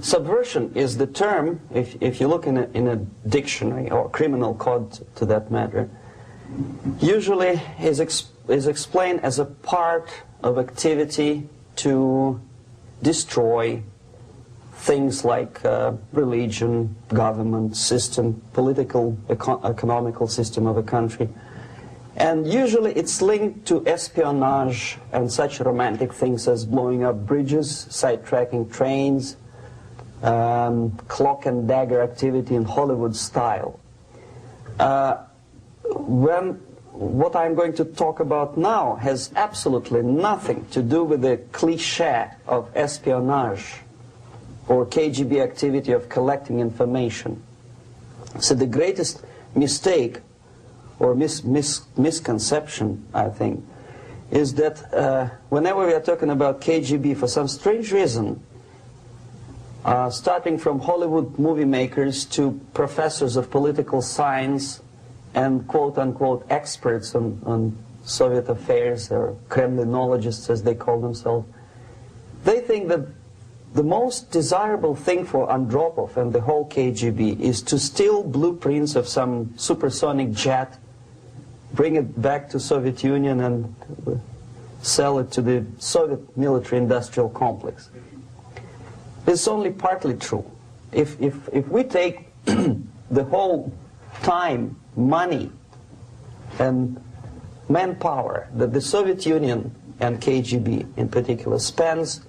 Subversion is the term, if you look in a dictionary or criminal code to that matter, usually is explained as a part of activity to destroy things like religion, government, system, political, economical system of a country. And usually it's linked to espionage and such romantic things as blowing up bridges, sidetracking trains, cloak and dagger activity in Hollywood style. What I'm going to talk about now has absolutely nothing to do with the cliché of espionage or KGB activity of collecting information. So the greatest mistake or misconception, I think, is that whenever we are talking about KGB, for some strange reason, starting from Hollywood movie makers to professors of political science and quote-unquote experts on Soviet affairs, or Kremlinologists as they call themselves, they think that the most desirable thing for Andropov and the whole KGB is to steal blueprints of some supersonic jet, bring it back to Soviet Union and sell it to the Soviet military-industrial complex. It's only partly true. If we take the whole time, money, and manpower that the Soviet Union and KGB in particular spends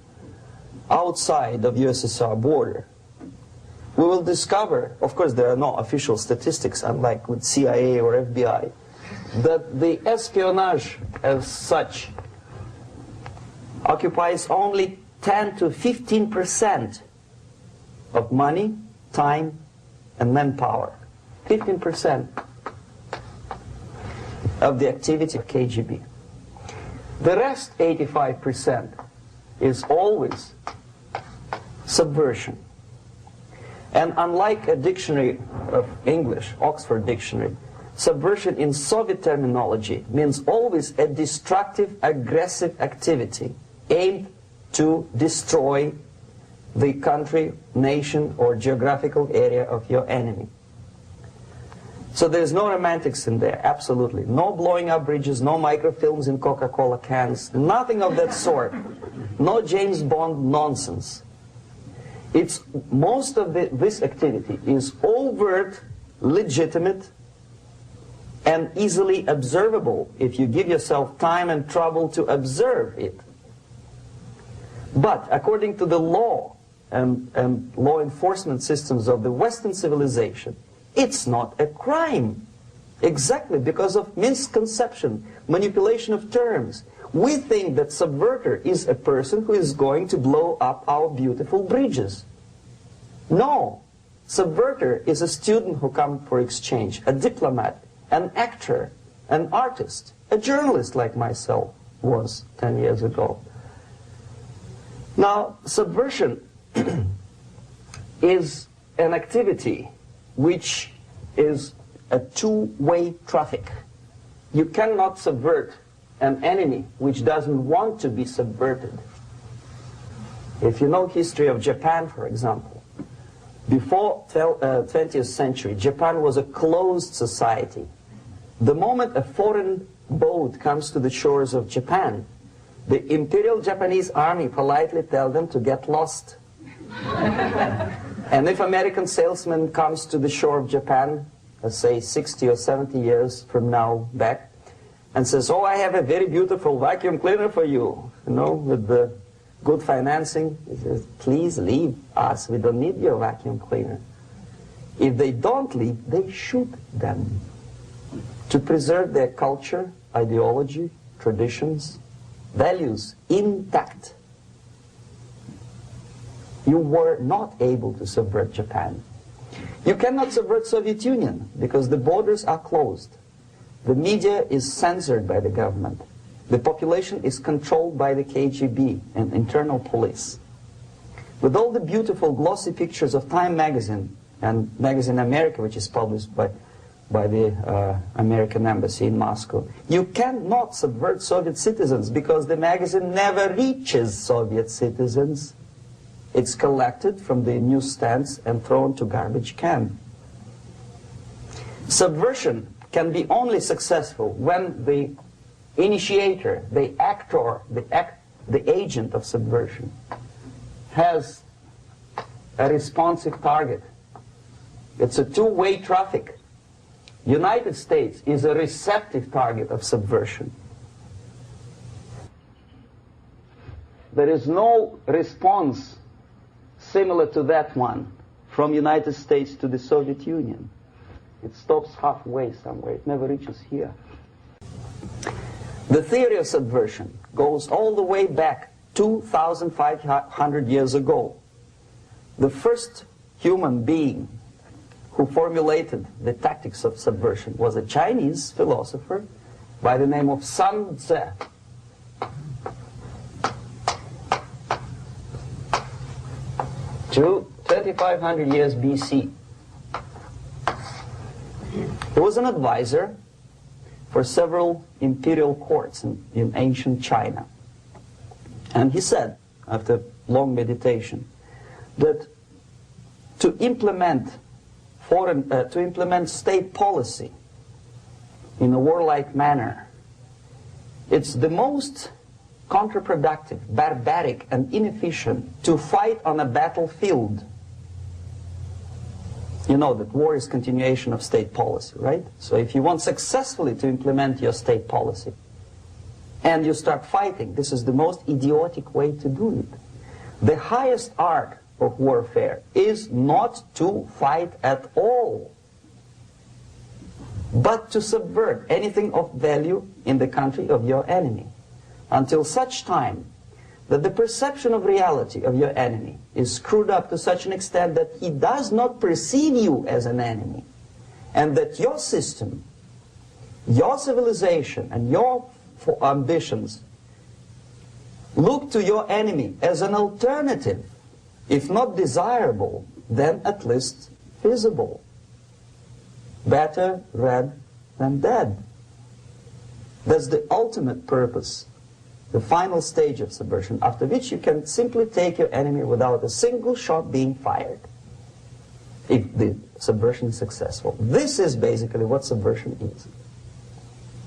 outside of USSR border, we will discover, of course there are no official statistics unlike with CIA or FBI, that the espionage as such occupies only 10 to 15% of money, time, and manpower. 15% of the activity of KGB. The rest, 85%, is always subversion. And unlike a dictionary of English, Oxford Dictionary, subversion in Soviet terminology means always a destructive, aggressive activity aimed to destroy the country, nation, or geographical area of your enemy. So there's no romantics in there, absolutely. No blowing up bridges, no microfilms in Coca-Cola cans, nothing of that sort. No James Bond nonsense. It's most of this activity is overt, legitimate, and easily observable if you give yourself time and trouble to observe it. But according to the law and law enforcement systems of the Western civilization, it's not a crime. Exactly because of misconception, manipulation of terms. We think that subverter is a person who is going to blow up our beautiful bridges. No. Subverter is a student who comes for exchange, a diplomat, an actor, an artist, a journalist like myself was 10 years ago. Now, subversion is an activity which is a two-way traffic. You cannot subvert an enemy which doesn't want to be subverted. If you know history of Japan, for example, before 20th century, Japan was a closed society. The moment a foreign boat comes to the shores of Japan, the Imperial Japanese Army politely tells them to get lost. And if American salesman comes to the shore of Japan, let's say 60 or 70 years from now back, and says, oh, I have a very beautiful vacuum cleaner for you, with the good financing, he says, please leave us, we don't need your vacuum cleaner. If they don't leave, they shoot them to preserve their culture, ideology, traditions, values intact. You were not able to subvert Japan. You cannot subvert Soviet Union because the borders are closed. The media is censored by the government. The population is controlled by the KGB and internal police. With all the beautiful glossy pictures of Time magazine and Magazine America, which is published by the American embassy in Moscow, you cannot subvert Soviet citizens because the magazine never reaches Soviet citizens. It's collected from the newsstands and thrown to garbage can. Subversion can be only successful when the initiator, the actor, the agent of subversion has a responsive target. It's a two-way traffic. United States is a receptive target of subversion. There is no response similar to that one from United States to the Soviet Union. It stops halfway somewhere. It never reaches here. The theory of subversion goes all the way back 2,500 years ago. The first human being who formulated the tactics of subversion was a Chinese philosopher by the name of Sun Tzu. 2,500 years BC. He was an advisor for several imperial courts in ancient China. And he said, after long meditation, that to implement state policy in a warlike manner, it's the most counterproductive, barbaric, and inefficient to fight on a battlefield. You know that war is continuation of state policy, right? So if you want successfully to implement your state policy and you start fighting, this is the most idiotic way to do it. The highest art of warfare is not to fight at all, but to subvert anything of value in the country of your enemy, until such time that the perception of reality of your enemy is screwed up to such an extent that he does not perceive you as an enemy, and that your system, your civilization, and your ambitions look to your enemy as an alternative, if not desirable, then at least feasible. Better red than dead. That's the ultimate purpose, the final stage of subversion, after which you can simply take your enemy without a single shot being fired, if the subversion is successful. This is basically what subversion is.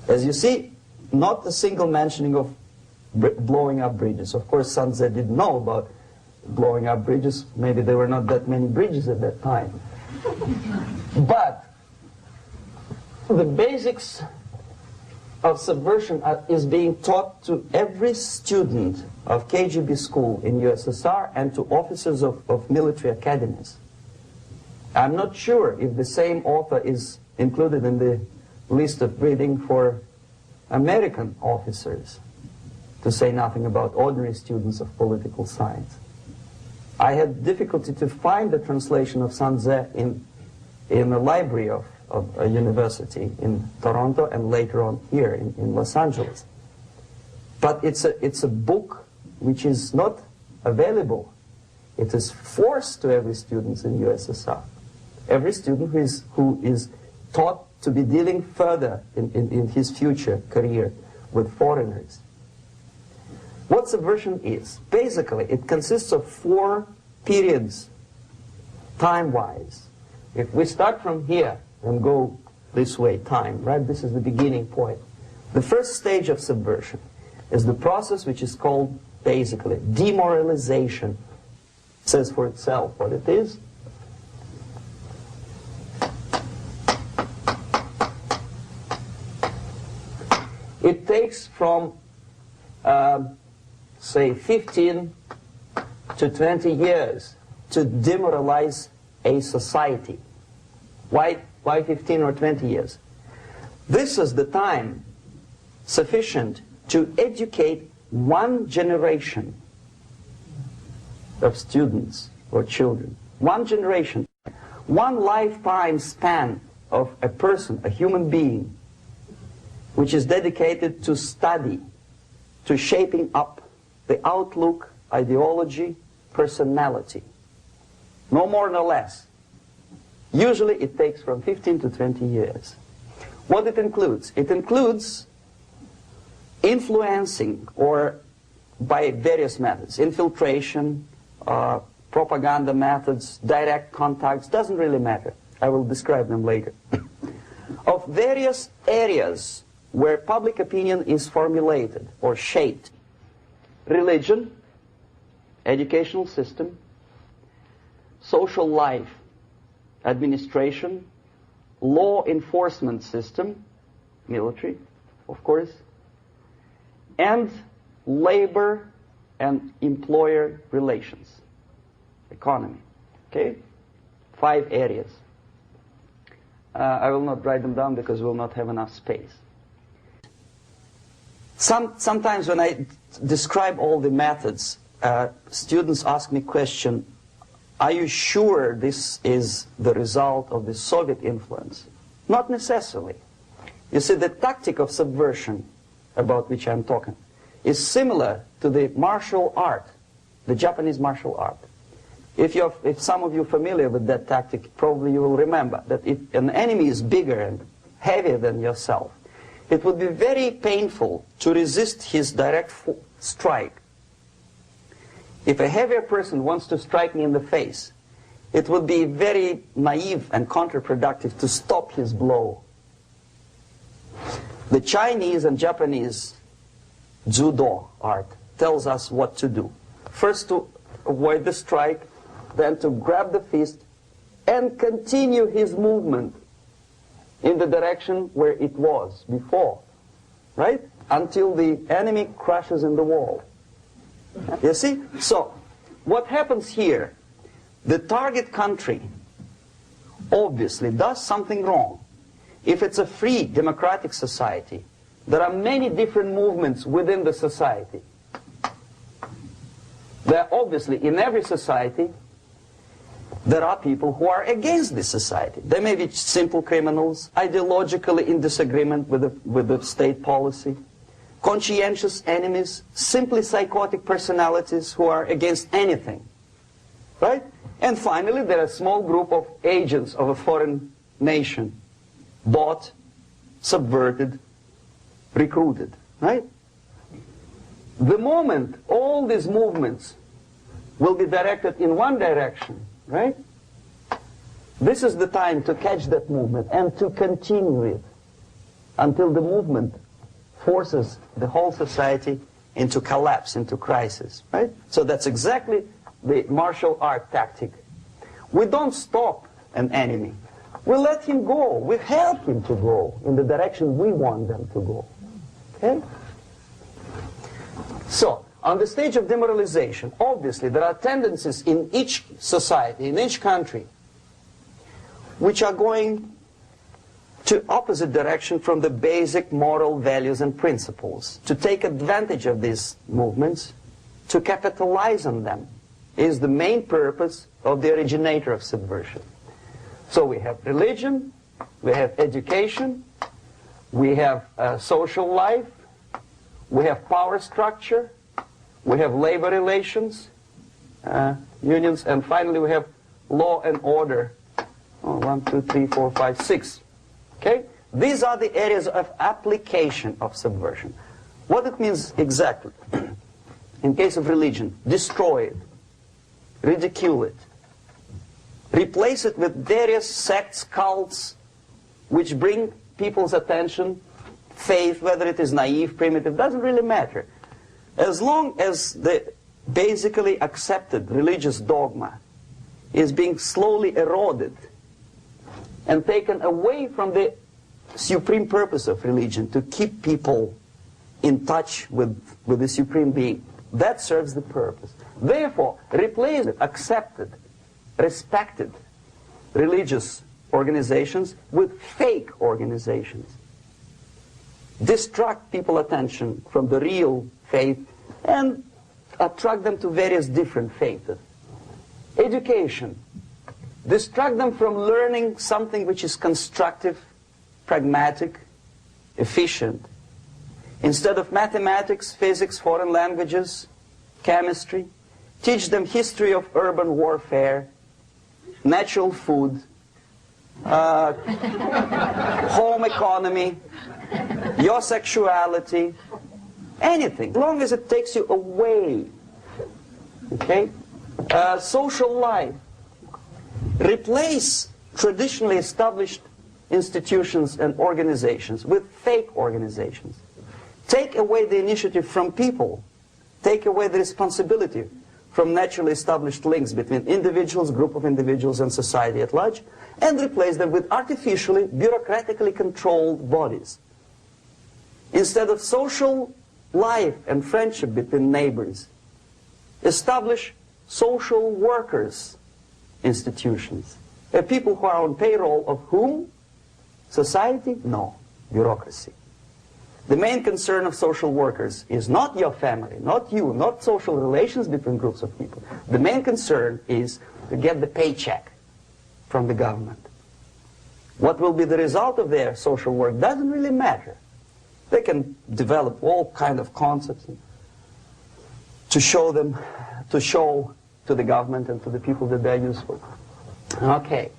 As you see, not a single mentioning of blowing up bridges. Of course, Sun Tzu didn't know about blowing up bridges. Maybe there were not that many bridges at that time. But the basics of subversion is being taught to every student of KGB school in USSR and to officers of military academies. I'm not sure if the same author is included in the list of reading for American officers, to say nothing about ordinary students of political science. I had difficulty to find the translation of Sun Tzu in the library of a university in Toronto and later on here in Los Angeles. But it's a book which is not available. It is forced to every student in USSR. Every student who is taught to be dealing further in his future career with foreigners. What subversion is? Basically, it consists of 4 periods, time-wise. If we start from here and go this way, time, right? This is the beginning point. The first stage of subversion is the process which is called, basically, demoralization. It says for itself what it is. It takes from, say, 15 to 20 years to demoralize a society. Why 15 or 20 years? This is the time sufficient to educate one generation of students or children. One generation. One lifetime span of a person, a human being, which is dedicated to study, to shaping up the outlook, ideology, personality. No more nor less. Usually it takes from 15 to 20 years. What it includes? It includes influencing, or by various methods, infiltration, propaganda methods, direct contacts, doesn't really matter. I will describe them later. Of various areas where public opinion is formulated or shaped. Religion, educational system, social life, administration, law enforcement system, military, of course, and labor and employer relations, economy. Okay? 5 areas. I will not write them down because we will not have enough space. Sometimes when I describe all the methods, students ask me question, are you sure this is the result of the Soviet influence? Not necessarily. You see, the tactic of subversion, about which I'm talking, is similar to the martial art, the Japanese martial art. If some of you are familiar with that tactic, probably you will remember that if an enemy is bigger and heavier than yourself, it would be very painful to resist his direct strike. If a heavier person wants to strike me in the face, it would be very naive and counterproductive to stop his blow. The Chinese and Japanese judo art tells us what to do. First to avoid the strike, then to grab the fist and continue his movement in the direction where it was before, right? Until the enemy crashes in the wall. You see? So, what happens here? The target country obviously does something wrong. If it's a free democratic society, there are many different movements within the society. There are obviously, in every society, there are people who are against this society. They may be simple criminals, ideologically in disagreement with the state policy, conscientious enemies, simply psychotic personalities who are against anything. Right? And finally, there are a small group of agents of a foreign nation, bought, subverted, recruited. Right? The moment all these movements will be directed in one direction, right? This is the time to catch that movement and to continue it until the movement forces the whole society into collapse, into crisis, right? So that's exactly the martial art tactic. We don't stop an enemy. We let him go. We help him to go in the direction we want them to go. Okay? So, on the stage of demoralization, obviously there are tendencies in each society, in each country, which are going to opposite direction from the basic moral values and principles. To take advantage of these movements, to capitalize on them, is the main purpose of the originator of subversion. So we have religion, we have education, we have social life, we have power structure, we have labor relations, unions, and finally we have law and order. 1, 2, 3, 4, 5, 6. Okay? These are the areas of application of subversion. What it means exactly? In case of religion, destroy it, ridicule it, replace it with various sects, cults, which bring people's attention, faith, whether it is naive, primitive, doesn't really matter. As long as the basically accepted religious dogma is being slowly eroded and taken away from the supreme purpose of religion, to keep people in touch with the supreme being, that serves the purpose. Therefore, replace accepted, respected religious organizations with fake organizations. Distract people's attention from the real faith and attract them to various different faiths. Education. Distract them from learning something which is constructive, pragmatic, efficient. Instead of mathematics, physics, foreign languages, chemistry, teach them history of urban warfare, natural food, home economy, your sexuality, anything, as long as it takes you away, okay, Social life. Replace traditionally established institutions and organizations with fake organizations. Take away the initiative from people. Take away the responsibility from naturally established links between individuals, group of individuals, and society at large, and replace them with artificially, bureaucratically controlled bodies. Instead of social life and friendship between neighbors, establish social workers institutions. People who are on payroll of whom? Society? No. Bureaucracy. The main concern of social workers is not your family, not you, not social relations between groups of people. The main concern is to get the paycheck from the government. What will be the result of their social work doesn't really matter. They can develop all kind of concepts to show to the government and to the people that they're useful. Okay,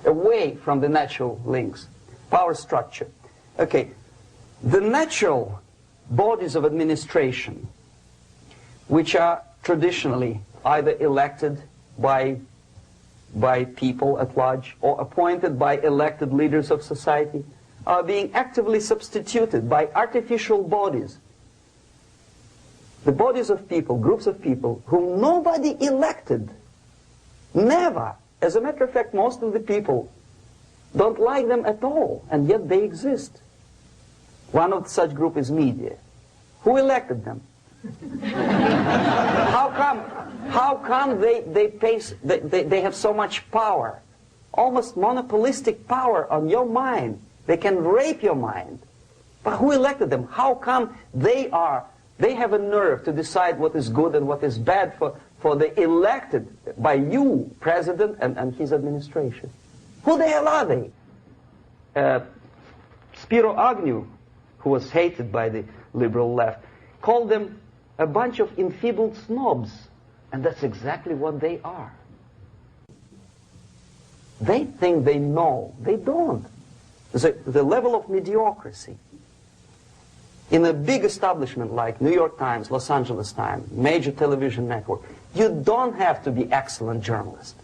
away from the natural links, power structure. Okay, the natural bodies of administration, which are traditionally either elected by people at large or appointed by elected leaders of society, are being actively substituted by artificial bodies. The bodies of people, groups of people, whom nobody elected. Never. As a matter of fact, most of the people don't like them at all, and yet they exist. One of such group is media. Who elected them? How come they have so much power? Almost monopolistic power on your mind. They can rape your mind. But who elected them? How come they have a nerve to decide what is good and what is bad for the elected by you, president, and his administration? Who the hell are they? Spiro Agnew, who was hated by the liberal left, called them a bunch of enfeebled snobs. And that's exactly what they are. They think they know. They don't. The level of mediocrity. In a big establishment like New York Times, Los Angeles Times, major television network, you don't have to be excellent journalist.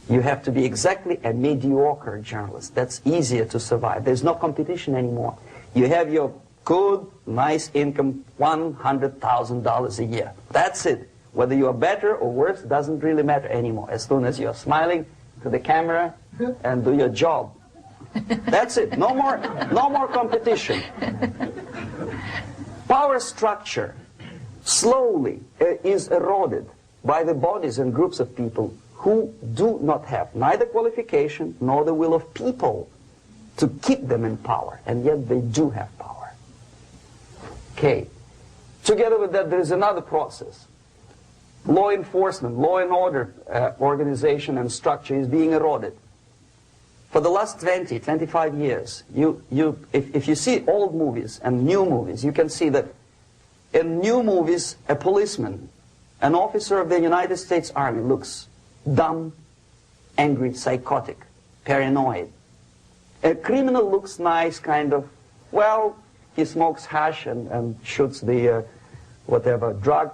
You have to be exactly a mediocre journalist. That's easier to survive. There's no competition anymore. You have your good, nice income, $100,000 a year. That's it. Whether you are better or worse doesn't really matter anymore. As soon as you're smiling to the camera and do your job. That's it. No more competition. Power structure slowly is eroded by the bodies and groups of people who do not have neither qualification nor the will of people to keep them in power, and yet they do have power. Okay. Together with that, there is another process. Law enforcement, law and order organization and structure is being eroded. For the last 20, 25 years, if you see old movies and new movies, you can see that in new movies, a policeman, an officer of the United States Army looks dumb, angry, psychotic, paranoid. A criminal looks nice, kind of, well, he smokes hash and shoots the whatever drug,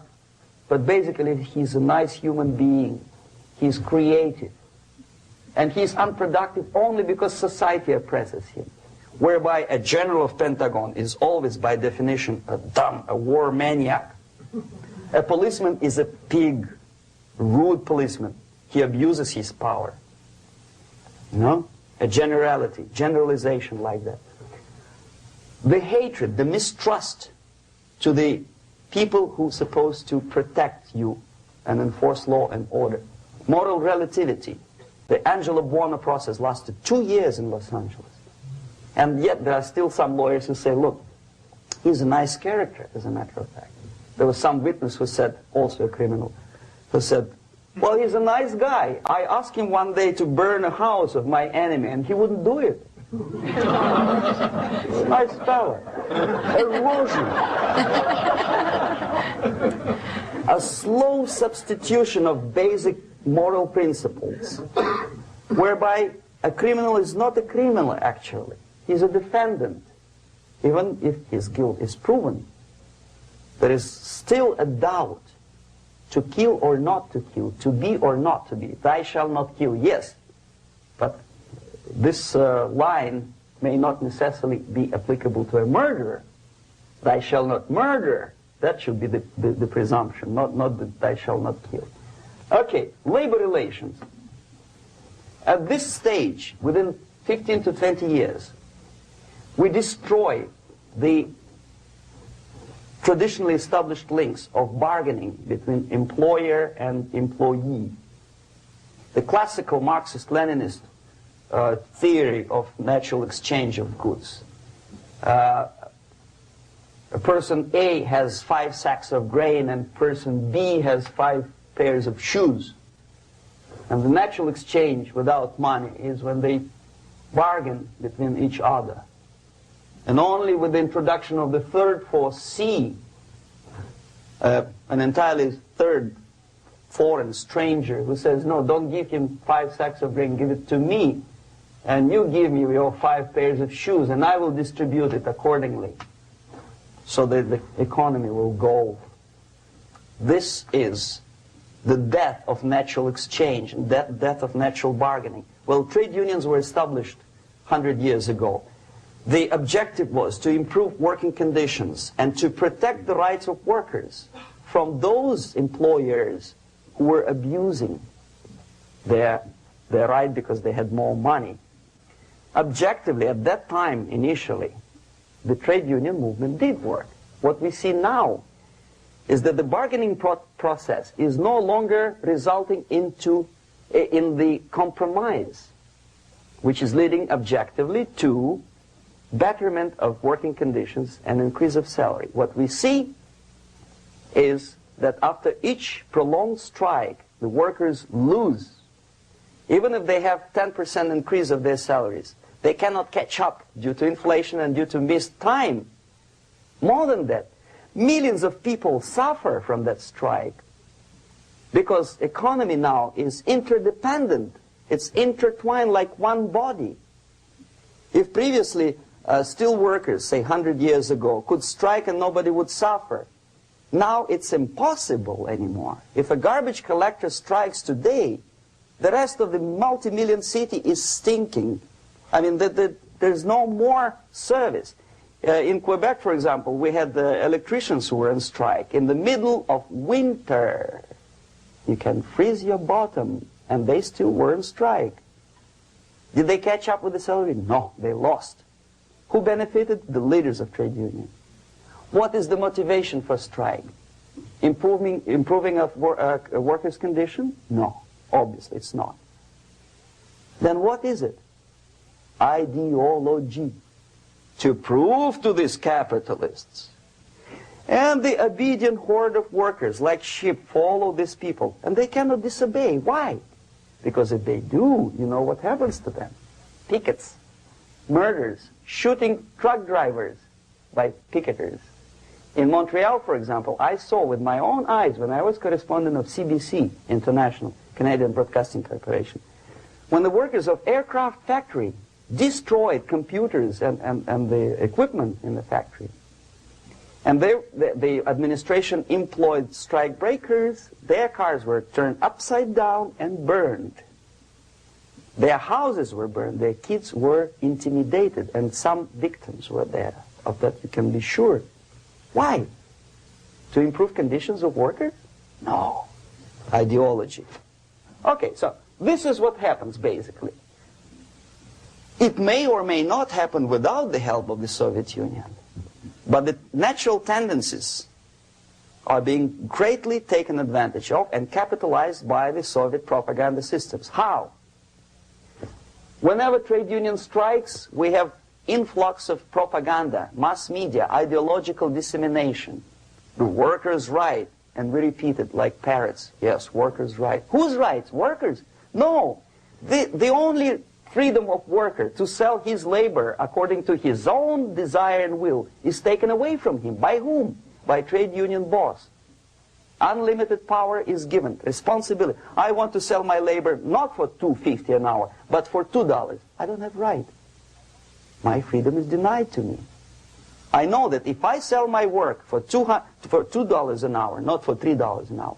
but basically he's a nice human being. He's creative. And he's unproductive only because society oppresses him. Whereby a general of Pentagon is always, by definition, a war maniac. A policeman is a pig, rude policeman. He abuses his power. You know? A generalization like that. The hatred, the mistrust to the people who are supposed to protect you and enforce law and order. Moral relativity. The Angelo Buono process lasted 2 years in Los Angeles. And yet there are still some lawyers who say, look, he's a nice character, as a matter of fact. There was some witness who said, also a criminal, who said, well, he's a nice guy. I asked him one day to burn a house of my enemy, and he wouldn't do it. Nice fella. Erosion. A slow substitution of basic moral principles, whereby a criminal is not a criminal, actually. He's a defendant. Even if his guilt is proven, there is still a doubt to kill or not to kill, to be or not to be. Thou shalt not kill, yes, but this line may not necessarily be applicable to a murderer. Thou shalt not murder. That should be the presumption, not that thou shalt not kill. Okay, labor relations. At this stage, within 15 to 20 years, we destroy the traditionally established links of bargaining between employer and employee. The classical Marxist-Leninist theory of natural exchange of goods. A person A has 5 sacks of grain and person B has 5 pairs of shoes. And the natural exchange without money is when they bargain between each other. And only with the introduction of the third force, C, an entirely third foreign stranger who says, no, don't give him 5 sacks of grain, give it to me. And you give me your 5 pairs of shoes, and I will distribute it accordingly, so that the economy will go. This is the death of natural exchange, death of natural bargaining. Well, trade unions were established 100 years ago. The objective was to improve working conditions and to protect the rights of workers from those employers who were abusing their right because they had more money. Objectively, at that time, initially, the trade union movement did work. What we see now is that the bargaining process is no longer resulting in the compromise, which is leading objectively to betterment of working conditions and increase of salary. What we see is that after each prolonged strike, the workers lose. Even if they have 10% increase of their salaries, they cannot catch up due to inflation and due to missed time. More than that, millions of people suffer from that strike because economy now is interdependent. It's intertwined like one body. If previously steel workers, say 100 years ago, could strike and nobody would suffer, now it's impossible anymore. If a garbage collector strikes today, the rest of the multi-million city is stinking. I mean, there's no more service. In Quebec, for example, we had the electricians who were on strike in the middle of winter. You can freeze your bottom, and they still were on strike. Did they catch up with the salary? No, they lost. Who benefited? The leaders of trade unions. What is the motivation for strike? Improving of workers' condition? No, obviously it's not. Then what is it? Ideology. To prove to these capitalists. And the obedient horde of workers, like sheep, follow these people. And they cannot disobey. Why? Because if they do, you know what happens to them. Pickets, murders, shooting truck drivers by picketers. In Montreal, for example, I saw with my own eyes when I was correspondent of CBC International, Canadian Broadcasting Corporation, when the workers of aircraft factory destroyed computers and the equipment in the factory. And the administration employed strike breakers. Their cars were turned upside down and burned. Their houses were burned. Their kids were intimidated. And some victims were there. Of that you can be sure. Why? To improve conditions of workers? No. Ideology. Okay, so this is what happens basically. It may or may not happen without the help of the Soviet Union. But the natural tendencies are being greatly taken advantage of and capitalized by the Soviet propaganda systems. How? Whenever trade union strikes, we have influx of propaganda, mass media, ideological dissemination. The workers' right, and we repeat it like parrots. Yes, workers' right. Whose rights? Workers? No. The only freedom of worker to sell his labor according to his own desire and will is taken away from him. By whom? By trade union boss. Unlimited power is given. Responsibility. I want to sell my labor not for $2.50 an hour, but for $2. I don't have right. My freedom is denied to me. I know that if I sell my work for $2 an hour, not for $3 an hour,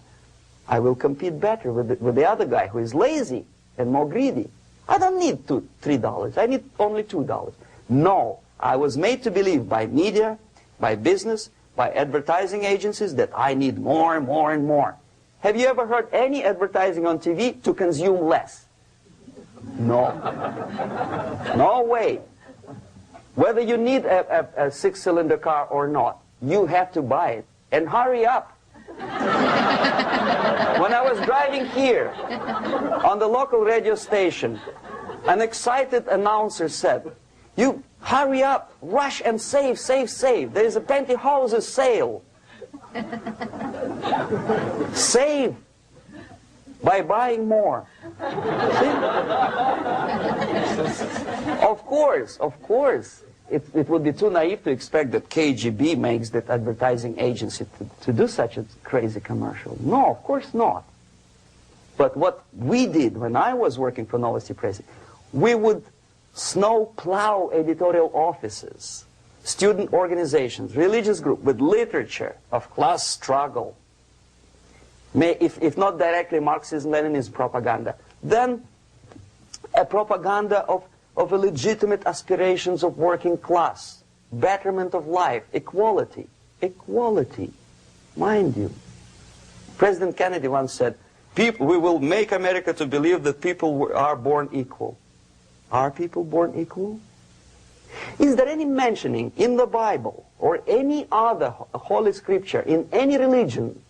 I will compete better with the other guy who is lazy and more greedy. I don't need $3. I need only $2. No, I was made to believe by media, by business, by advertising agencies that I need more and more and more. Have you ever heard any advertising on TV to consume less? No. No way. Whether you need a six-cylinder car or not, you have to buy it. And hurry up. When I was driving here, on the local radio station, an excited announcer said, "You hurry up, rush and save, save, save. There is a pantyhose sale." Save by buying more. See? Of course. It would be too naive to expect that KGB makes that advertising agency to do such a crazy commercial. No, of course not. But what we did when I was working for Novosti Press, we would snow plow editorial offices, student organizations, religious groups with literature of class struggle, if not directly Marxism-Leninism propaganda, then a propaganda of legitimate aspirations of working class, betterment of life, equality. Equality, mind you. President Kennedy once said, we will make America to believe that people are born equal. Are people born equal? Is there any mentioning in the Bible or any other holy scripture in any religion,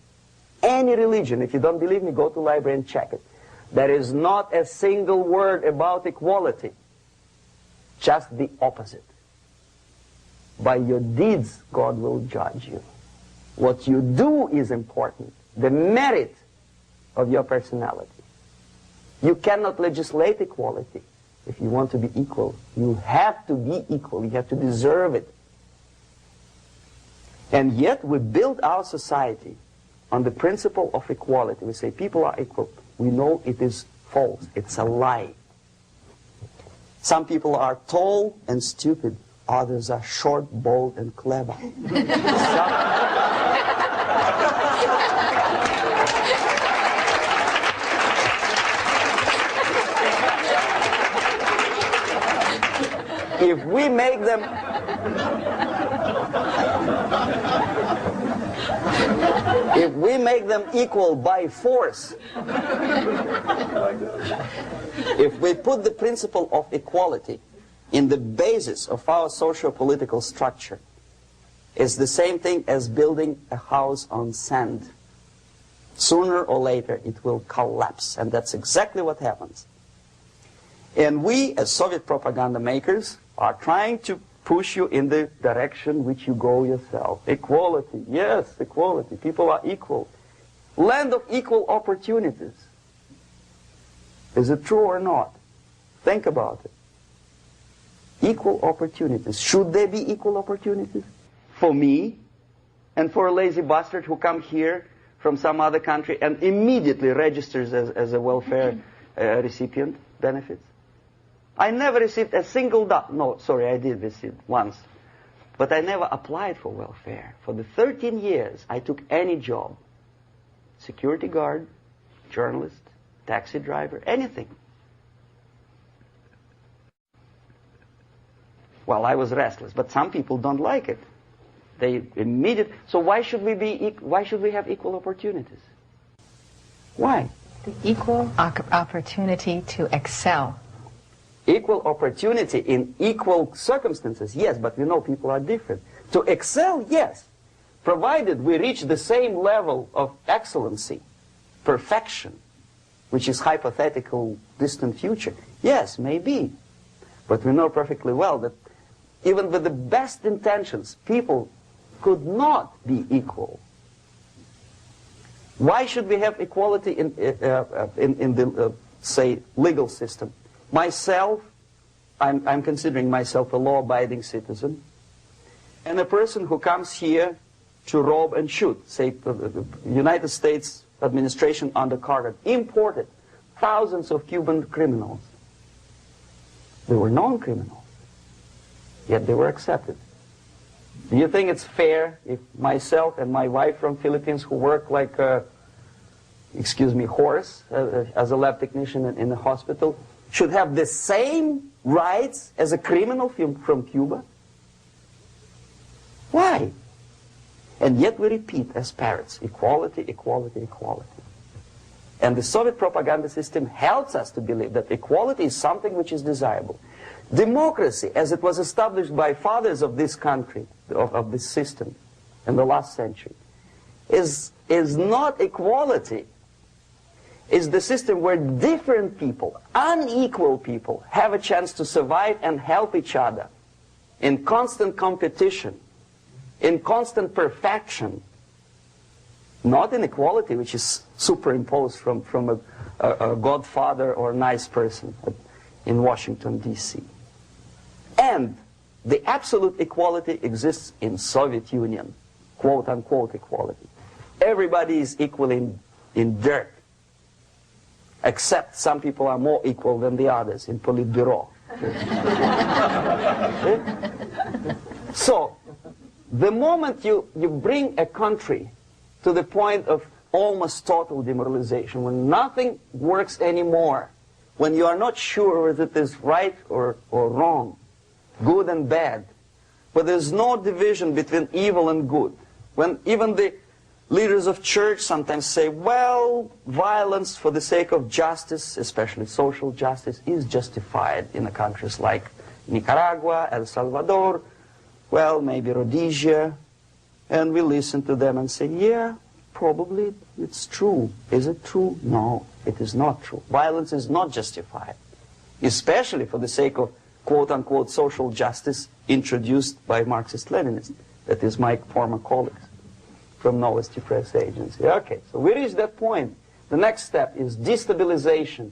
if you don't believe me, go to the library and check it. There is not a single word about equality. Just the opposite. By your deeds, God will judge you. What you do is important. The merit of your personality. You cannot legislate equality. If you want to be equal, you have to be equal. You have to deserve it. And yet we build our society on the principle of equality. We say people are equal. We know it is false. It's a lie. Some people are tall and stupid. Others are short, bold, and clever. If we make them equal by force, if we put the principle of equality in the basis of our socio-political structure, it's the same thing as building a house on sand. Sooner or later it will collapse, and that's exactly what happens. And we, as Soviet propaganda makers, are trying to push you in the direction which you go yourself. Equality, yes, equality. People are equal. Land of equal opportunities. Is it true or not? Think about it. Equal opportunities. Should there be equal opportunities? For me and for a lazy bastard who comes here from some other country and immediately registers as a welfare recipient benefits? I never received a single dollar. No, sorry, I did receive once. But I never applied for welfare. For the 13 years, I took any job. Security guard, journalist, taxi driver, anything. Well, I was restless, but some people don't like it. They immediately. So why should we have equal opportunities? Why? The equal opportunity to excel. Equal opportunity in equal circumstances, yes, but we know people are different. To excel, yes, provided we reach the same level of excellency, perfection, which is hypothetical, distant future. Yes, maybe. But we know perfectly well that even with the best intentions, people could not be equal. Why should we have equality in the, say, legal system? Myself, I'm considering myself a law-abiding citizen, and a person who comes here to rob and shoot, say, the United States administration under Carter, imported thousands of Cuban criminals. They were known criminals, yet they were accepted. Do you think it's fair if myself and my wife from Philippines, who work like excuse me, horse as a lab technician in a hospital should have the same rights as a criminal from Cuba? Why? And yet we repeat as parrots, equality, equality, equality. And the Soviet propaganda system helps us to believe that equality is something which is desirable. Democracy, as it was established by fathers of this country, of this system in the last century, is not equality. It's the system where different people, unequal people, have a chance to survive and help each other in constant competition, in constant perfection, not in equality, which is superimposed from a godfather or nice person in Washington, D.C. And the absolute equality exists in Soviet Union, quote-unquote equality. Everybody is equal in dirt, except some people are more equal than the others in Politburo. So, the moment you bring a country to the point of almost total demoralization, when nothing works anymore, when you are not sure whether it is right or wrong, good and bad, but there's no division between evil and good, when even the leaders of church sometimes say, well, violence for the sake of justice, especially social justice, is justified in the countries like Nicaragua, El Salvador, well, maybe Rhodesia, and we listen to them and say, yeah, probably it's true. Is it true? No, it is not true. Violence is not justified, especially for the sake of quote-unquote social justice introduced by Marxist-Leninists, that is my former colleagues from Novosti Press Agency. Okay, so we reached that point. The next step is destabilization.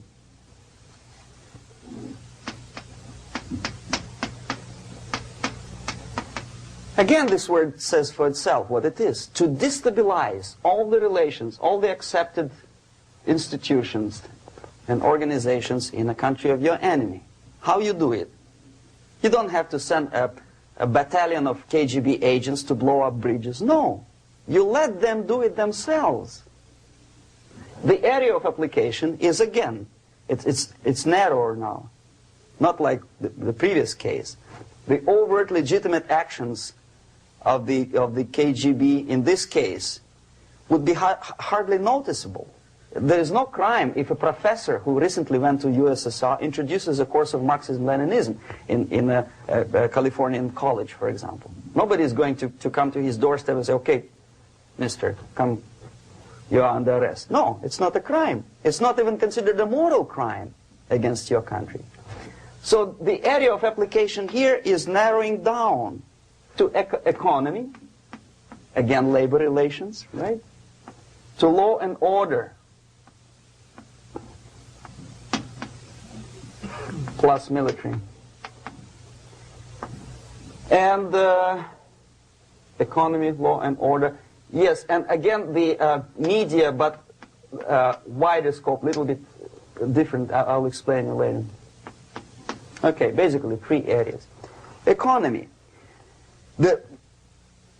Again, this word says for itself what it is. To destabilize all the relations, all the accepted institutions and organizations in a country of your enemy. How you do it? You don't have to send a battalion of KGB agents to blow up bridges. No. You let them do it themselves. The area of application is, again, it's narrower now. Not like the previous case. The overt legitimate actions of the KGB in this case would be hardly noticeable. There is no crime if a professor who recently went to USSR introduces a course of Marxism-Leninism in a Californian college, for example. Nobody is going to come to his doorstep and say, okay, mister, come, you are under arrest. No, it's not a crime. It's not even considered a moral crime against your country. So the area of application here is narrowing down to economy, again, labor relations, right? To law and order, plus military. And economy, law and order. Yes, and again, the media, but wider scope, little bit different. I'll explain you later. Okay, basically 3 areas. Economy. The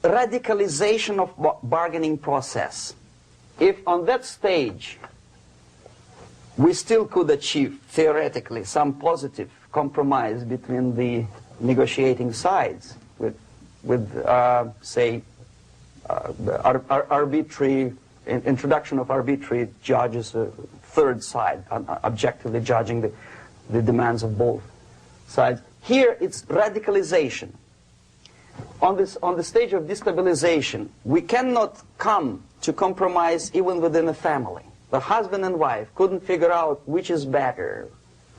radicalization of bargaining process. If on that stage we still could achieve, theoretically, some positive compromise between the negotiating sides with say, arbitrary, introduction of arbitrary judges, a third side, objectively judging the demands of both sides. Here it's radicalization. On the stage of destabilization, we cannot come to compromise even within a family. The husband and wife couldn't figure out which is better.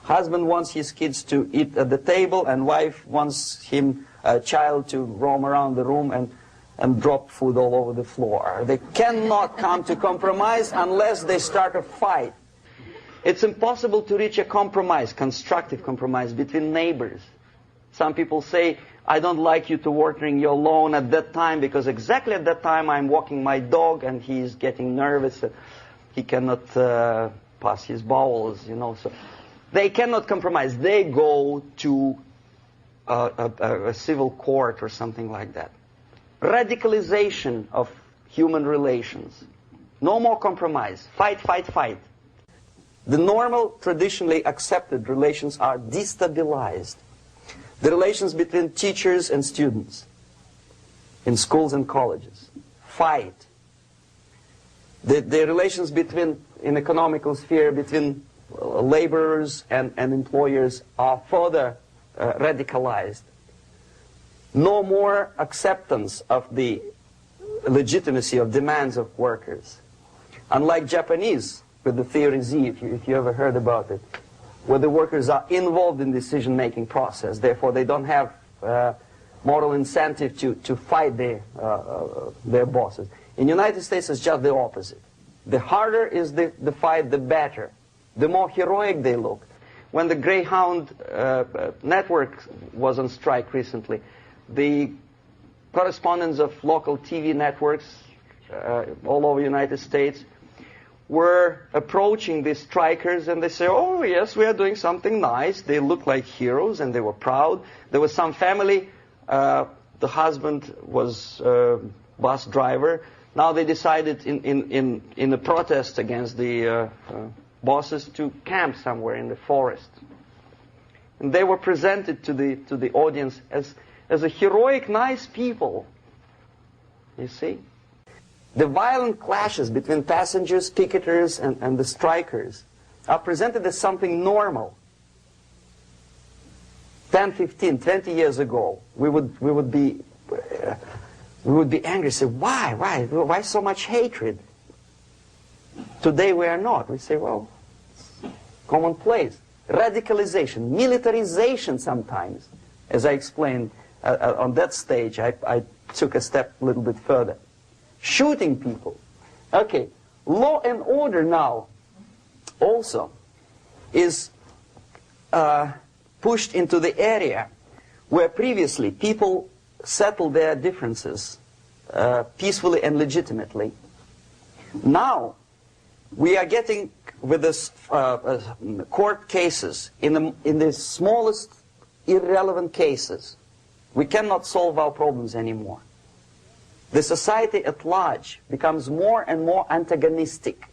Husband wants his kids to eat at the table, and wife wants a child to roam around the room and drop food all over the floor. They cannot come to compromise unless they start a fight. It's impossible to reach a compromise, constructive compromise, between neighbors. Some people say, I don't like you to watering your lawn at that time because exactly at that time I'm walking my dog and he's getting nervous. He cannot pass his bowels, you know. So they cannot compromise. They go to a civil court or something like that. Radicalization of human relations. No more compromise. Fight, fight, fight. The normal, traditionally accepted relations are destabilized. The relations between teachers and students in schools and colleges. Fight. The relations between, in economical sphere, between laborers and employers are further radicalized. No more acceptance of the legitimacy of demands of workers. Unlike Japanese, with the theory Z, if you ever heard about it, where the workers are involved in the decision-making process, therefore they don't have moral incentive to fight their bosses. In the United States, it's just the opposite. The harder is the fight, the better. The more heroic they look. When the Greyhound network was on strike recently, the correspondents of local TV networks all over the United States were approaching the strikers, and they say, oh yes, we are doing something nice. They look like heroes and they were proud. There was some family, the husband was a bus driver. Now they decided in a protest against the bosses to camp somewhere in the forest. And they were presented to the audience as a heroic, nice people. You see? The violent clashes between passengers, picketers, and the strikers are presented as something normal. 10, 15, 20 years ago, we would be angry, say, why so much hatred? Today we are not. We say, well, commonplace. Radicalization, militarization sometimes. As I explained on that stage, I took a step a little bit further. Shooting people. Okay, law and order now also is pushed into the area where previously people settled their differences peacefully and legitimately. Now we are getting with this court cases in the smallest irrelevant cases. We cannot solve our problems anymore. The society at large becomes more and more antagonistic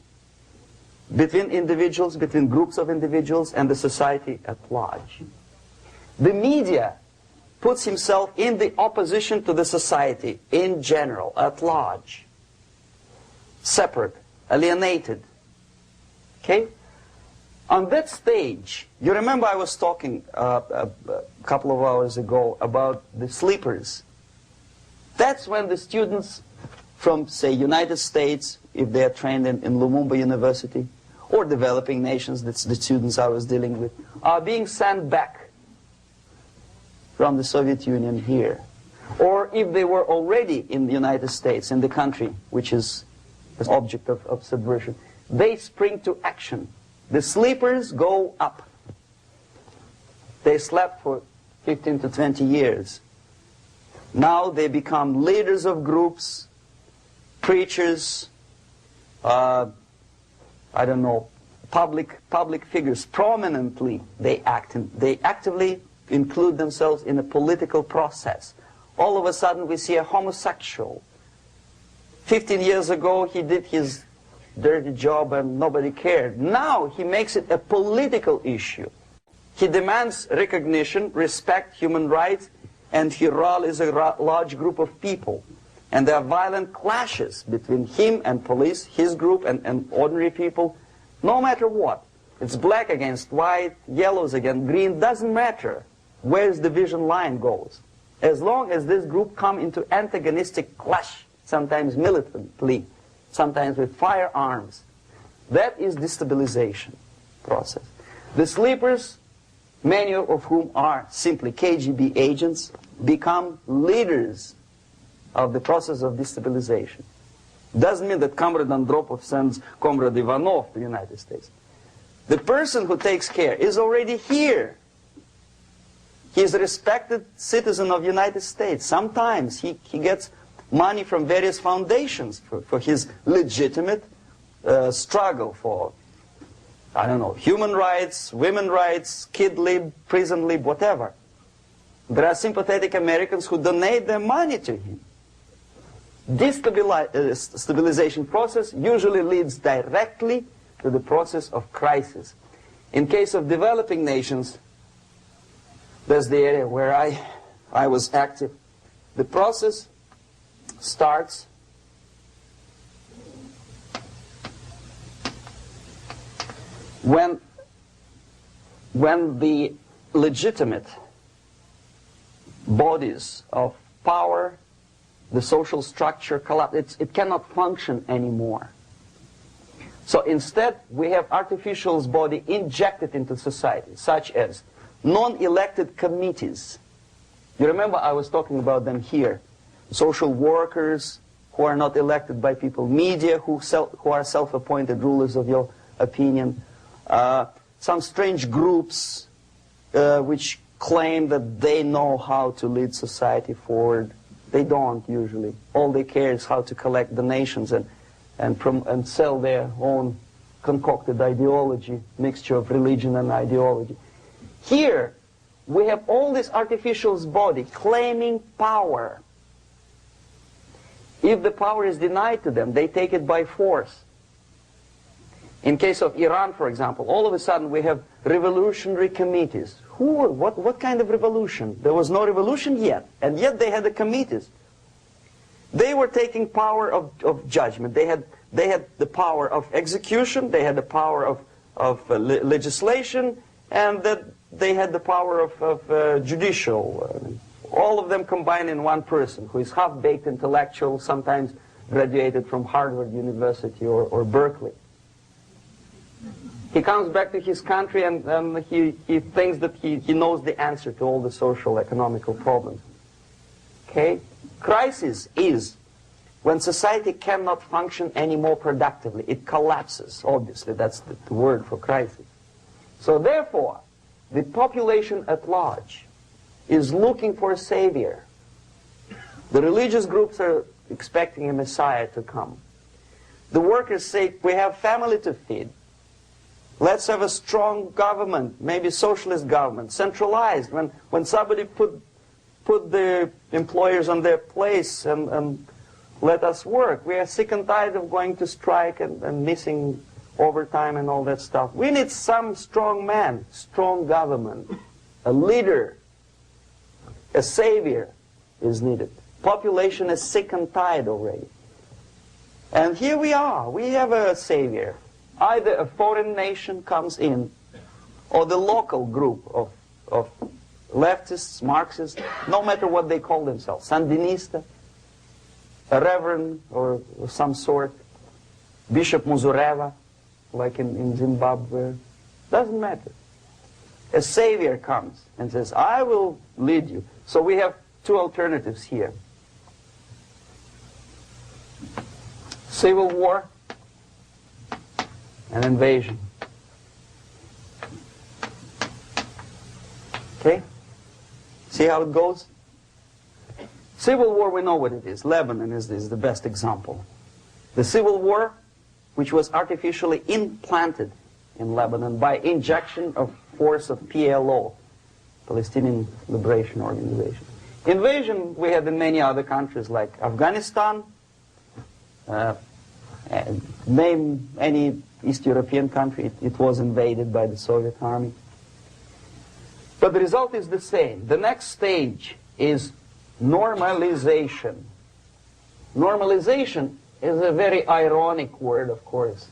between individuals, between groups of individuals, and the society at large. The media puts himself in the opposition to the society in general, at large. Separate, alienated. Okay? On that stage, you remember I was talking a couple of hours ago about the sleepers. That's when the students from, say, United States, if they are trained in Lumumba University, or developing nations, that's the students I was dealing with, are being sent back from the Soviet Union here. Or if they were already in the United States, in the country, which is the object of subversion, they spring to action. The sleepers go up. They slept for 15 to 20 years. Now they become leaders of groups, preachers, I don't know, public figures. Prominently they actively include themselves in a political process. All of a sudden we see a homosexual. 15 years ago he did his dirty job and nobody cared. Now he makes it a political issue. He demands recognition, respect, human rights, and he rallies a large group of people. And there are violent clashes between him and police, his group and ordinary people, no matter what. It's black against white, yellows against green, doesn't matter where the division line goes. As long as this group come into antagonistic clash, sometimes militantly, sometimes with firearms, that is destabilization process. The sleepers, many of whom are simply KGB agents, become leaders of the process of destabilization. Doesn't mean that Comrade Andropov sends Comrade Ivanov to the United States. The person who takes care is already here. He is a respected citizen of the United States. Sometimes he gets money from various foundations for his legitimate struggle for, I don't know, human rights, women's rights, kid lib, prison lib, whatever. There are sympathetic Americans who donate their money to him. Destabilization process usually leads directly to the process of crisis. In case of developing nations, that's the area where I was active. The process starts when the legitimate bodies of power, the social structure collapse. It cannot function anymore. So instead, we have artificial body injected into society, such as non-elected committees. You remember I was talking about them here. Social workers who are not elected by people, media who are self-appointed rulers of your opinion, some strange groups which claim that they know how to lead society forward. They don't usually. All they care is how to collect donations and sell their own concocted ideology, mixture of religion and ideology. Here, we have all this artificial body claiming power. If the power is denied to them, they take it by force. In case of Iran, for example, all of a sudden we have revolutionary committees. What kind of revolution? There was no revolution yet, and yet they had the committees. They were taking power of judgment. They had the power of execution, they had the power of legislation, and that they had the power of judicial. All of them combined in one person, who is half-baked intellectual, sometimes graduated from Harvard University or Berkeley. He comes back to his country and he thinks that he knows the answer to all the social, economical problems. Okay? Crisis is when society cannot function any more productively. It collapses, obviously. That's the word for crisis. So therefore, the population at large is looking for a savior. The religious groups are expecting a messiah to come. The workers say, we have family to feed. Let's have a strong government, maybe socialist government, centralized. When somebody put the employers on their place and let us work. We are sick and tired of going to strike and missing overtime and all that stuff. We need some strong man, strong government, a leader, a savior is needed. Population is sick and tired already. And here we are. We have a savior. Either a foreign nation comes in, or the local group of leftists, Marxists, no matter what they call themselves, Sandinista, a reverend or some sort, Bishop Muzureva, like in Zimbabwe, doesn't matter. A savior comes and says, I will lead you. So we have two alternatives here. Civil war, an invasion. Okay? See how it goes? Civil war, we know what it is. Lebanon is the best example. The civil war, which was artificially implanted in Lebanon by injection of force of PLO, Palestinian Liberation Organization. Invasion we had in many other countries like Afghanistan, name any East European country, it was invaded by the Soviet army. But the result is the same. The next stage is normalization. Normalization is a very ironic word, of course.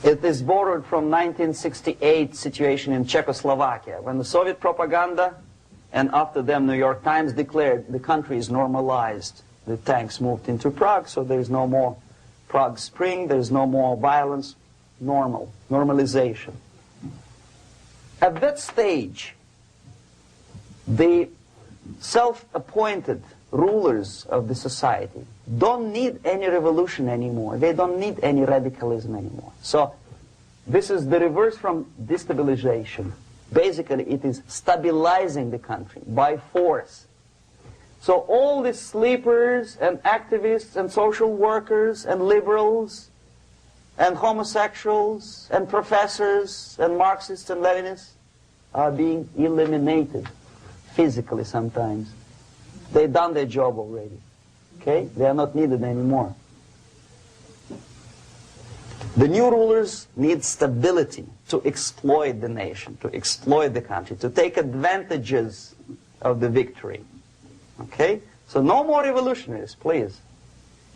It is borrowed from 1968 situation in Czechoslovakia, when the Soviet propaganda and after them New York Times declared the country is normalized. The tanks moved into Prague, so there is no more Prague Spring, there is no more violence. Normalization. At that stage, the self-appointed rulers of the society don't need any revolution anymore. They don't need any radicalism anymore. So this is the reverse from destabilization. Basically, it is stabilizing the country by force. So all these sleepers and activists and social workers and liberals and homosexuals and professors and Marxists and Leninists are being eliminated. physically sometimes. They've done their job already. Okay? They are not needed anymore. The new rulers need stability to exploit the nation, to exploit the country, to take advantages of the victory. Okay? So no more revolutionaries, please.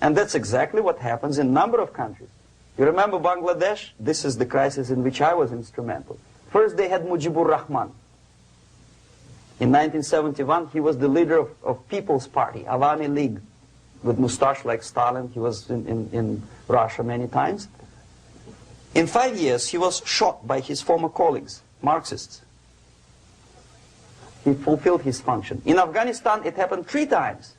And that's exactly what happens in a number of countries. You remember Bangladesh? This is the crisis in which I was instrumental. First they had Mujibur Rahman. In 1971, he was the leader of People's Party, Awami League, with mustache like Stalin. He was in Russia many times. In 5 years, he was shot by his former colleagues, Marxists. He fulfilled his function. In Afghanistan, it happened 3 times.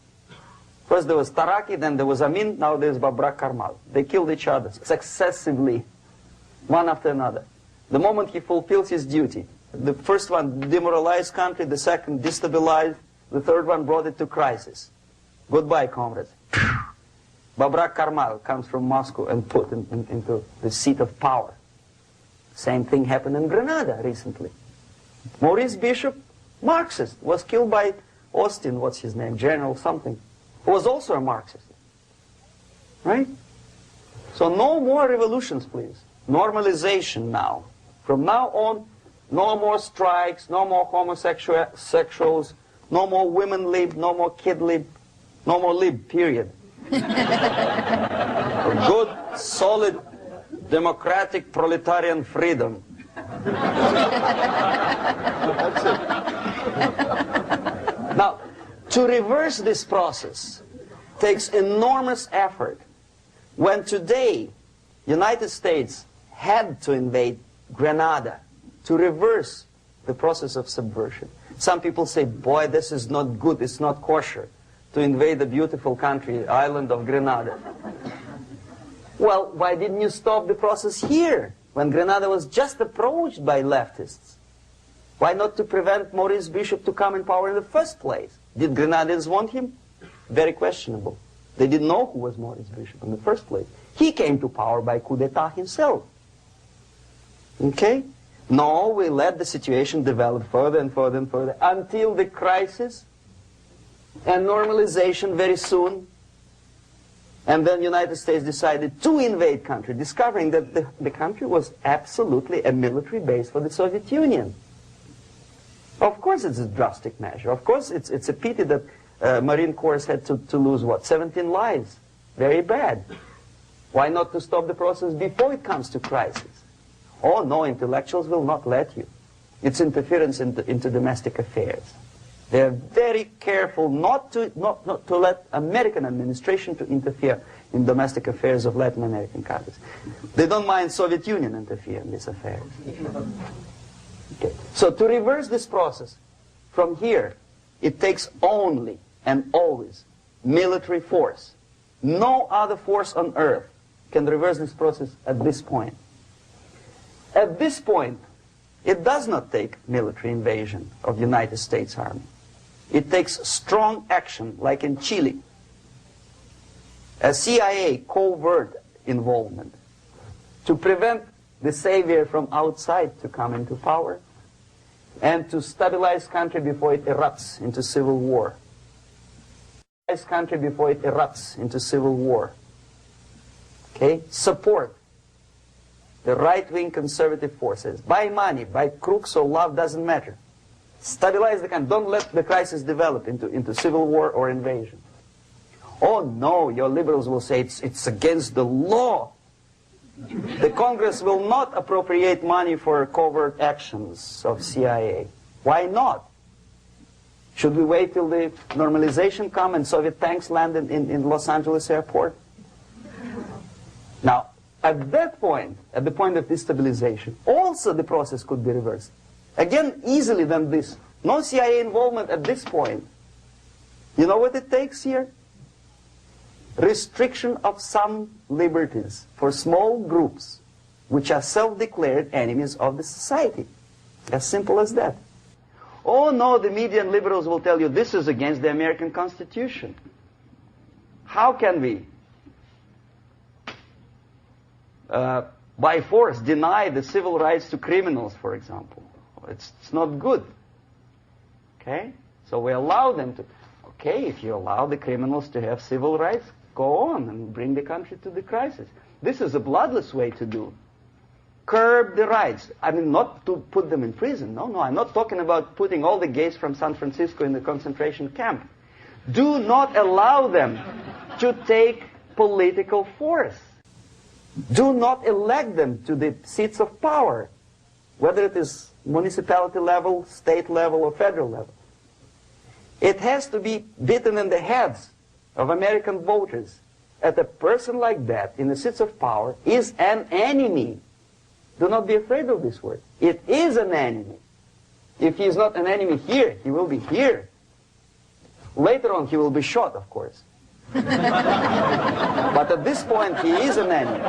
First there was Taraki, then there was Amin, now there's Babrak Karmal. They killed each other successively, one after another. The moment he fulfills his duty, the first one demoralized country, the second destabilized, the third one brought it to crisis. Goodbye, comrades. Babrak Karmal comes from Moscow and put into the seat of power. Same thing happened in Grenada recently. Maurice Bishop, Marxist, was killed by Austin, what's his name, General something, who was also a Marxist. Right? So no more revolutions, please. Normalization now. From now on, no more strikes, no more homosexuals, no more women lib, no more kid lib, no more lib, period. A good, solid, democratic, proletarian freedom. That's it. Now, to reverse this process takes enormous effort. When today, United States had to invade Grenada to reverse the process of subversion. Some people say, boy, this is not good, it's not kosher to invade the beautiful country, island of Grenada. Well, why didn't you stop the process here, when Grenada was just approached by leftists? Why not to prevent Maurice Bishop to come in power in the first place? Did Grenadians want him? Very questionable. They didn't know who was Maurice Bishop in the first place. He came to power by coup d'etat himself. Okay? No, we let the situation develop further and further and further until the crisis and normalization very soon. And then the United States decided to invade country, discovering that the country was absolutely a military base for the Soviet Union. Of course it's a drastic measure. Of course it's a pity that Marine Corps had to lose, what, 17 lives. Very bad. Why not to stop the process before it comes to crisis? Oh, no, intellectuals will not let you. It's interference into domestic affairs. They're very careful not to let American administration to interfere in domestic affairs of Latin American countries. They don't mind Soviet Union interfere in these affairs. Okay. So to reverse this process, from here, it takes only and always military force. No other force on earth can reverse this process at this point. At this point, it does not take military invasion of the United States Army. It takes strong action, like in Chile. A CIA covert involvement to prevent the savior from outside to come into power and to stabilize country before it erupts into civil war. Stabilize country before it erupts into civil war. Okay? Support the right-wing conservative forces. By money, by crooks or love, doesn't matter. Stabilize the country. Don't let the crisis develop into civil war or invasion. Oh no, your liberals will say it's against the law. The Congress will not appropriate money for covert actions of CIA. Why not? Should we wait till the normalization come and Soviet tanks land in Los Angeles airport? Now, at that point, at the point of destabilization, also the process could be reversed. Again, easily than this. No CIA involvement at this point. You know what it takes here? Restriction of some liberties for small groups which are self-declared enemies of the society. As simple as that. Oh no, the media and liberals will tell you this is against the American Constitution. How can we by force deny the civil rights to criminals, for example? It's not good. Okay? So we allow them to, okay, if you allow the criminals to have civil rights, go on and bring the country to the crisis. This is a bloodless way to do. Curb the rights. I mean, not to put them in prison. No, I'm not talking about putting all the gays from San Francisco in the concentration camp. Do not allow them to take political force. Do not elect them to the seats of power, whether it is municipality level, state level, or federal level. It has to be beaten in the heads of American voters that a person like that in the seats of power is an enemy. Do not be afraid of this word. It is an enemy. If he is not an enemy here, he will be here. Later on, he will be shot, of course. But at this point, he is an enemy.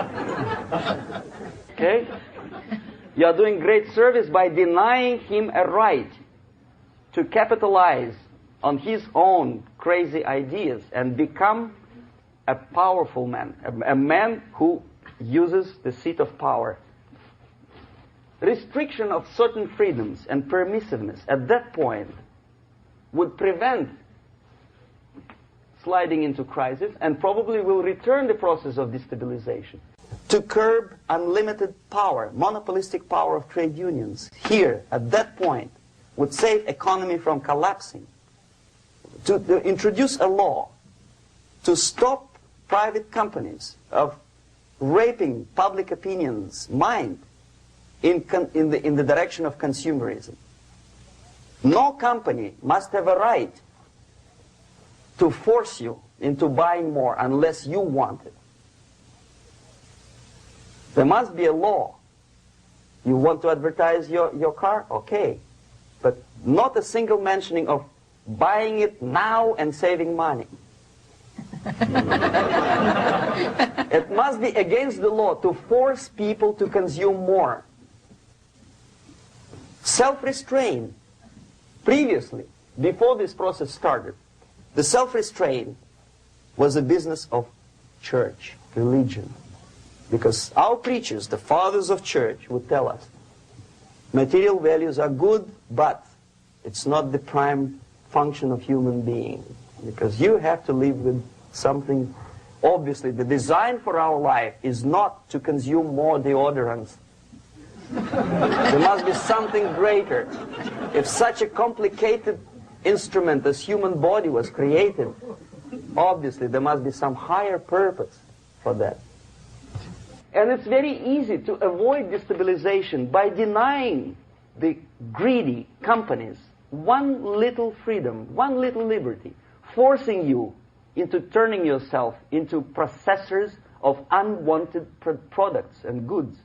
Okay? You are doing great service by denying him a right to capitalize on his own crazy ideas and become a powerful man, a man who uses the seat of power. Restriction of certain freedoms and permissiveness at that point would prevent sliding into crisis and probably will return the process of destabilization. To curb unlimited power, monopolistic power of trade unions, here, at that point, would save economy from collapsing. To introduce a law to stop private companies of raping public opinion's mind in the direction of consumerism. No company must have a right to force you into buying more unless you want it. There must be a law. You want to advertise your car? Okay. But not a single mentioning of buying it now and saving money. It must be against the law to force people to consume more. Self-restraint. Previously, before this process started, the self-restraint was a business of church, religion. Because our preachers, the fathers of church, would tell us, material values are good, but it's not the prime function of human being. Because you have to live with something. Obviously, the design for our life is not to consume more deodorants. There must be something greater. If such a complicated instrument as human body was created, obviously there must be some higher purpose for that. And it's very easy to avoid destabilization by denying the greedy companies one little freedom, one little liberty, forcing you into turning yourself into processors of unwanted products and goods.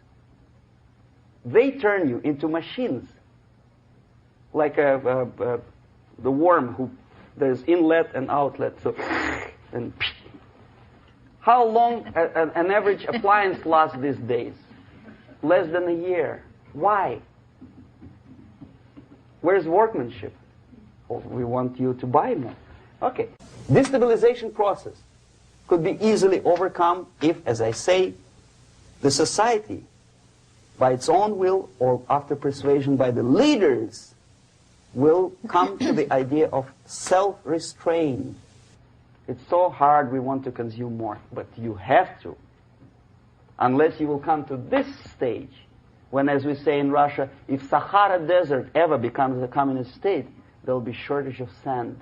They turn you into machines, like the worm who there's inlet and outlet. So, and how long an average appliance lasts these days? Less than a year. Why? Where's workmanship? Well, we want you to buy more. Okay. Destabilization process could be easily overcome if, as I say, the society, by its own will or after persuasion by the leaders, will come to the idea of self-restraint. It's so hard we want to consume more, but you have to. Unless you will come to this stage, when, as we say in Russia, if Sahara Desert ever becomes a communist state, there will be shortage of sand.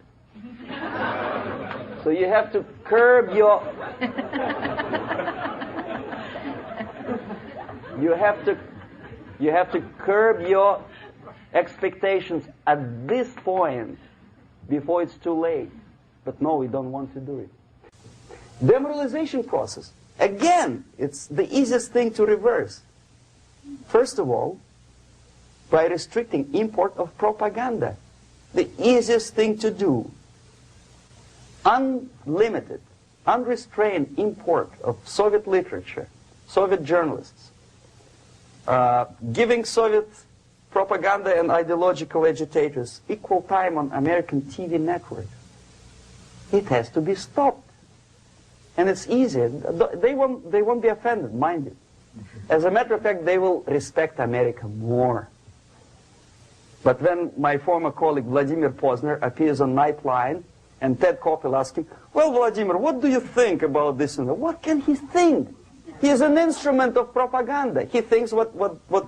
So you have to curb your... You have to curb your expectations at this point before it's too late. But no, we don't want to do it. Demoralization process. Again, it's the easiest thing to reverse. First of all, by restricting import of propaganda. The easiest thing to do. Unlimited, unrestrained import of Soviet literature, Soviet journalists. Giving Soviet propaganda and ideological agitators equal time on American TV networks. It has to be stopped. And it's easy. They won't be offended, mind you. As a matter of fact, they will respect America more. But when my former colleague Vladimir Posner appears on Nightline and Ted Koppel asks him, well, Vladimir, what do you think about this? And that? What can he think? He is an instrument of propaganda. He thinks what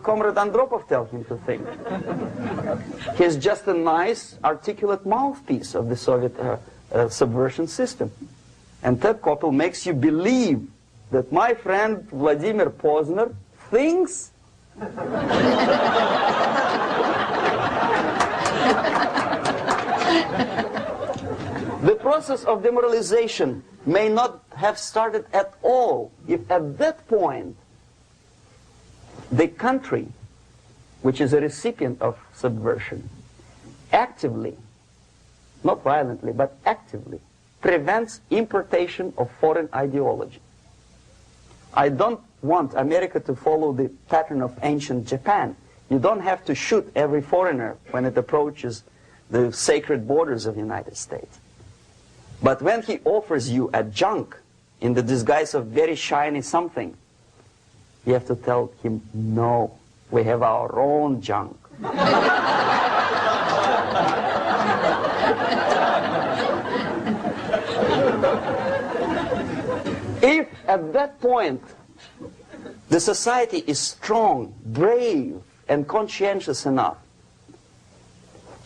Comrade Andropov tells him to think. He's just a nice, articulate mouthpiece of the Soviet subversion system. And Ted Koppel makes you believe that my friend Vladimir Posner thinks the process of demoralization may not have started at all if at that point the country, which is a recipient of subversion, actively, not violently, but actively, prevents importation of foreign ideology. I don't want America to follow the pattern of ancient Japan. You don't have to shoot every foreigner when it approaches the sacred borders of the United States. But when he offers you a junk in the disguise of very shiny something, you have to tell him, no, we have our own junk. If at that point the society is strong, brave, and conscientious enough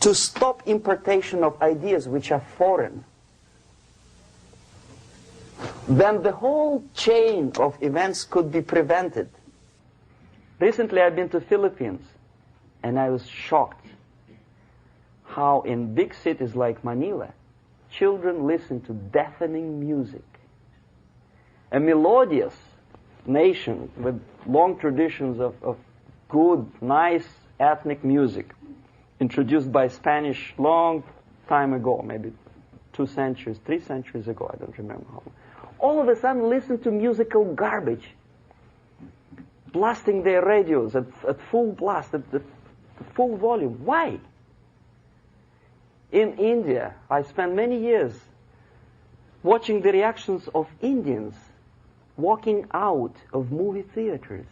to stop importation of ideas which are foreign, then the whole chain of events could be prevented. Recently I've been to Philippines, and I was shocked how in big cities like Manila, children listen to deafening music. A melodious nation with long traditions of good, nice ethnic music, introduced by Spanish long time ago, maybe 2 centuries, 3 centuries ago, I don't remember how long. All of a sudden listen to musical garbage, blasting their radios at full blast, at full volume. Why? In India, I spent many years watching the reactions of Indians walking out of movie theaters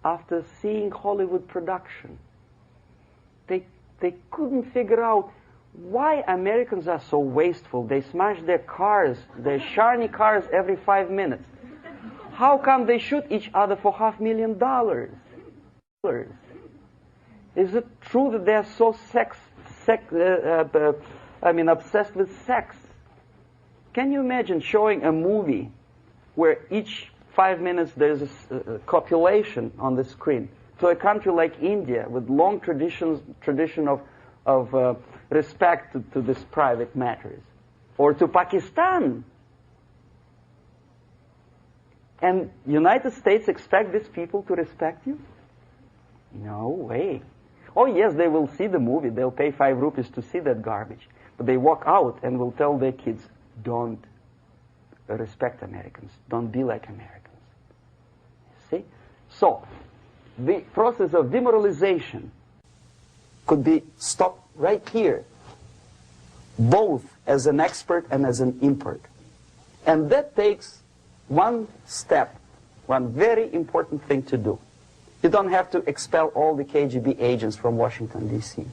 after seeing Hollywood production. They couldn't figure out why Americans are so wasteful. They smash their cars, their shiny cars, every 5 minutes. How come they shoot each other for $500,000? Is it true that they're so obsessed with sex? Can you imagine showing a movie where each 5 minutes there's a copulation on the screen to a country like India with long tradition of respect to these private matters, or to Pakistan? And United States expect these people to respect you? No way. Oh yes, they will see the movie, they'll pay 5 rupees to see that garbage, but they walk out and will tell their kids, don't respect Americans, don't be like Americans. See? So, the process of demoralization could be stopped right here, both as an expert and as an import. And that takes one step, one very important thing to do. You don't have to expel all the KGB agents from Washington, D.C.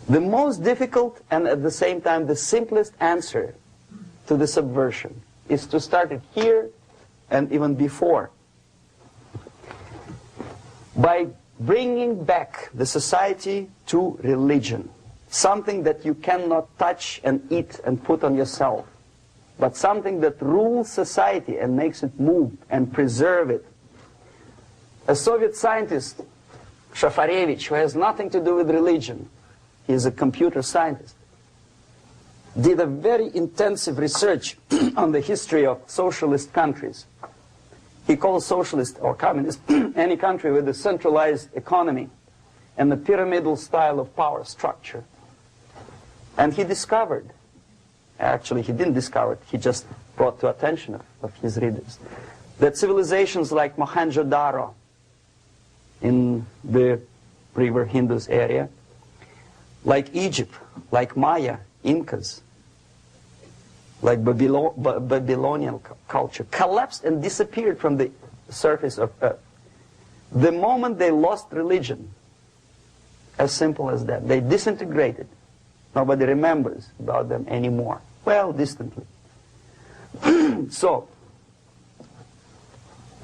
The most difficult and at the same time the simplest answer to the subversion is to start it here and even before, by bringing back the society to religion, something that you cannot touch and eat and put on yourself, but something that rules society and makes it move and preserve it. A Soviet scientist, Shafarevich, who has nothing to do with religion, he is a computer scientist, did a very intensive research on the history of socialist countries. He calls socialist or communist any country with a centralized economy and a pyramidal style of power structure. And he discovered, actually he didn't discover it, he just brought to attention of his readers, that civilizations like Mohenjo-Daro in the river Indus area, like Egypt, like Maya, Incas, like Babylonian culture, collapsed and disappeared from the surface of Earth. The moment they lost religion, As simple as that. They disintegrated. Nobody remembers about them anymore. Well, distantly. So,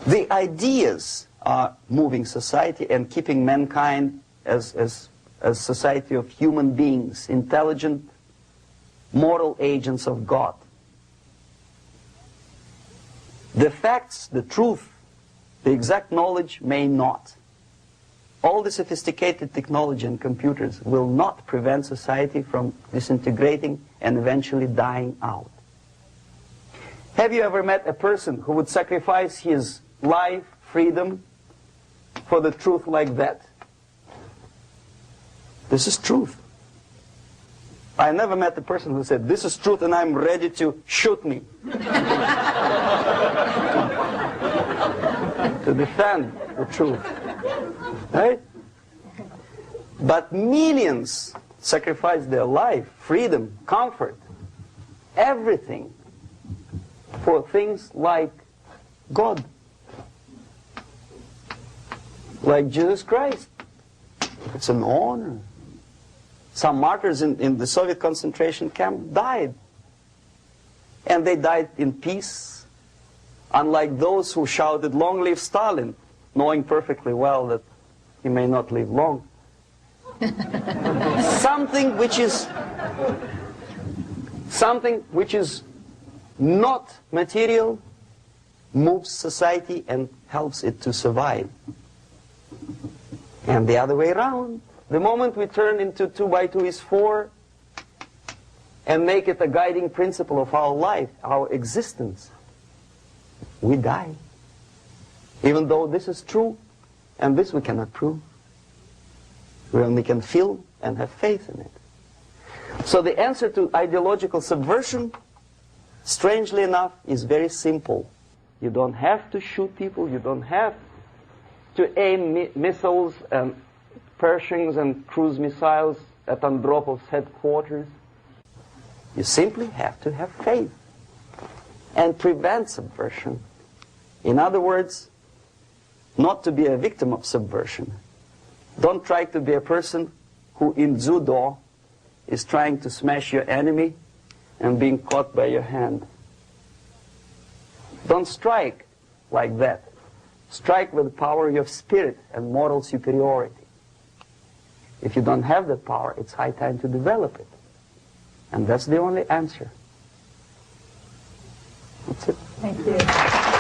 the ideas are moving society and keeping mankind as a society of human beings, intelligent, moral agents of God. The facts, the truth, the exact knowledge may not. All the sophisticated technology and computers will not prevent society from disintegrating and eventually dying out. Have you ever met a person who would sacrifice his life, freedom, for the truth like that? This is truth. I never met a person who said, this is truth and I'm ready to shoot me. To defend the truth. Right? But millions sacrifice their life, freedom, comfort, everything for things like God. Like Jesus Christ. It's an honor. Some martyrs in the Soviet concentration camp died. And they died in peace, unlike those who shouted, "Long live Stalin," knowing perfectly well that he may not live long. Something which is not material moves society and helps it to survive. And the other way around. The moment we turn into 2 by 2 is 4 and make it a guiding principle of our life, our existence, we die. Even though this is true, and this we cannot prove. We only can feel and have faith in it. So the answer to ideological subversion, strangely enough, is very simple. You don't have to shoot people, you don't have to aim missiles and Pershings and cruise missiles at Andropov's headquarters. You simply have to have faith and prevent subversion. In other words, not to be a victim of subversion. Don't try to be a person who in judo is trying to smash your enemy and being caught by your hand. Don't strike like that. Strike with the power of spirit and moral superiority. If you don't have that power, it's high time to develop it. And that's the only answer. That's it. Thank you.